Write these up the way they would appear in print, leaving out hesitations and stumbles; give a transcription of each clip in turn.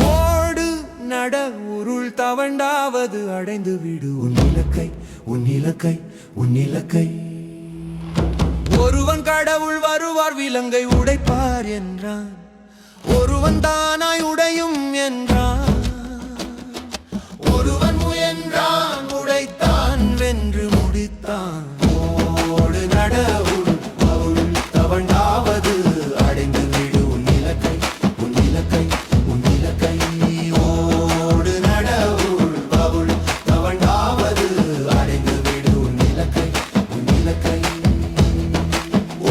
ஓடு நட உருள் தவண்டாவது அடைந்து விடு உன் இலக்கை உன் இலக்கை உன் இலக்கை. ஒருவன் கடவுள் வருவார் விலங்கை உடைப்பார் என்றான், ஒருவன் தானாய் உடையும் என்றான். ஒருவன் முயன்றான் உடைத்தான் வென்று முடித்தான். ஓடு நட உருள் தவண்டாவது அடைந்து விடு உன் இலக்கை உன் இலக்கை உன் இலக்கை. ஓடு நட உருள் தவண்டாவது அடைந்து விடு உன் இலக்கை உன் இலக்கை.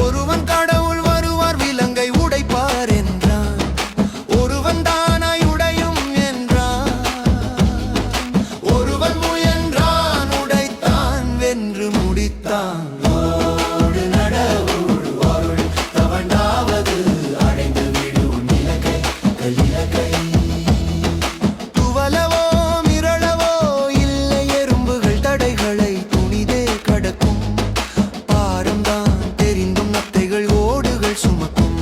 ஒருவன் கடவுள் வருவார் விலங்கை உடைப்பார் என்றான், ஒருவன் தானாய் உடையும் என்றான். ஒருவன் முயன்றான் உடைத்தான் வென்று முடித்தான். ஓடு நட உருள் தவண்டாவது அடைந்து விடு உன் இலக்கை இலக்கை. துவலவோ மிரளவோ இல்லை எறும்புகள் தடைகளை துணிதே கடக்கும். பாரம்தான் தெரிந்தும் நத்தைகள் ஓடுகள் சுமக்கும்.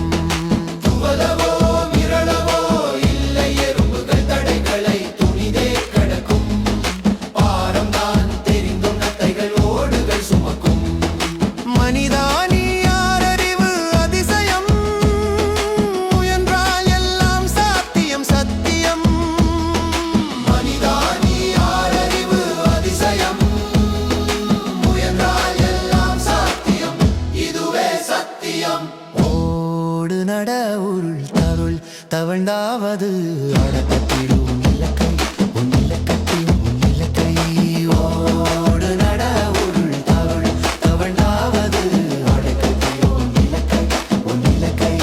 துவலவோ மிரளவோ இல்லை எறும்புகள் தடைகளை துணிதே கடக்கும். பாரம்தான் தெரிந்தும் நத்தைகள் ஓடுகள் சுமக்கும். மனிதானி யாரறிவு அதிசயம், முயன்றால் எல்லாம் சாத்தியம் சத்தியம். மனிதானி யாரறிவு அதிசயம், முயன்றால் எல்லாம் சாத்தியம், இதுவே சத்தியம். ஓடு நட உருள் தவழ்ந்தாவது அடக்கத்திடு உன் இலக்கை உன் இலக்கத்தை உன் இலக்கை. ஓடு நட உருள் தவழ்ந்தாவது அடக்கத்திடு உன் இலக்கை உன் இலக்கை.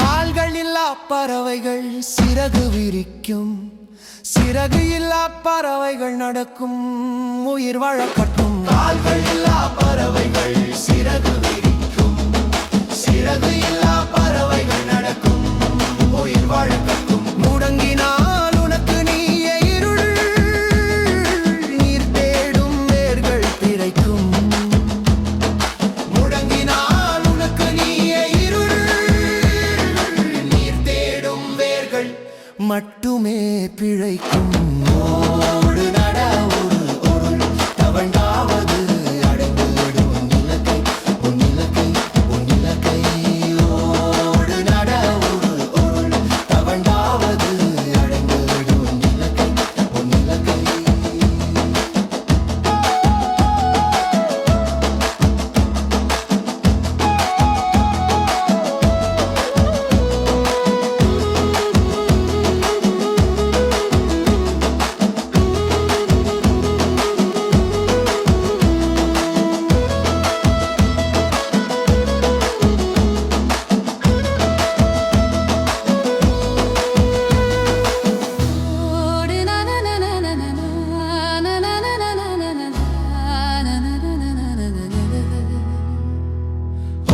கால்கள் இல்லா பறவைகள் சிறகு விரிக்கும், சிறகு இல்லா பறவைகள் நடக்கும், உயிர் வாழக்கட்டும். கால்கள் இல்லா பறவைகள் சிறகு விரிக்கும், சிறகு இல்லா பறவைகள் நடக்கும், உயிர் வாழக்கட்டும். முடங்கினால் உனக்கு நீயே இருள், நீர் தேடும் வேர்கள் பிழைக்கும். முடங்கினால் உனக்கு நீயே இருள், நீர் தேடும் வேர்கள் மட்டுமே பிழைக்கும். ஓடு நட உருள் தவண்டாவது அடைந்து விடு உன் இலக்கை உன் இலக்கை உன் இலக்கை. ஓடு நட உருள் தவண்டாவது அடைந்து விடு உன் இலக்கை உன் இலக்கை.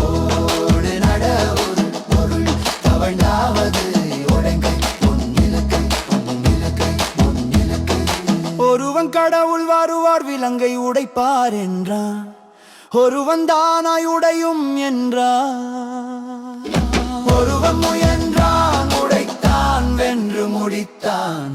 ஓடு நட உருள் தவழ்ந்தாவது உடைங்கை உன் இலக்கை உன் இலக்கை உன் இலக்கை. ஒருவன் கடவுள் வருவார் விலங்கை உடைப்பார் என்றான், ஒருவன் தானாய் உடையும் என்றான். ஒருவன் முயன்றான் உடைத்தான் வென்று முடித்தான்.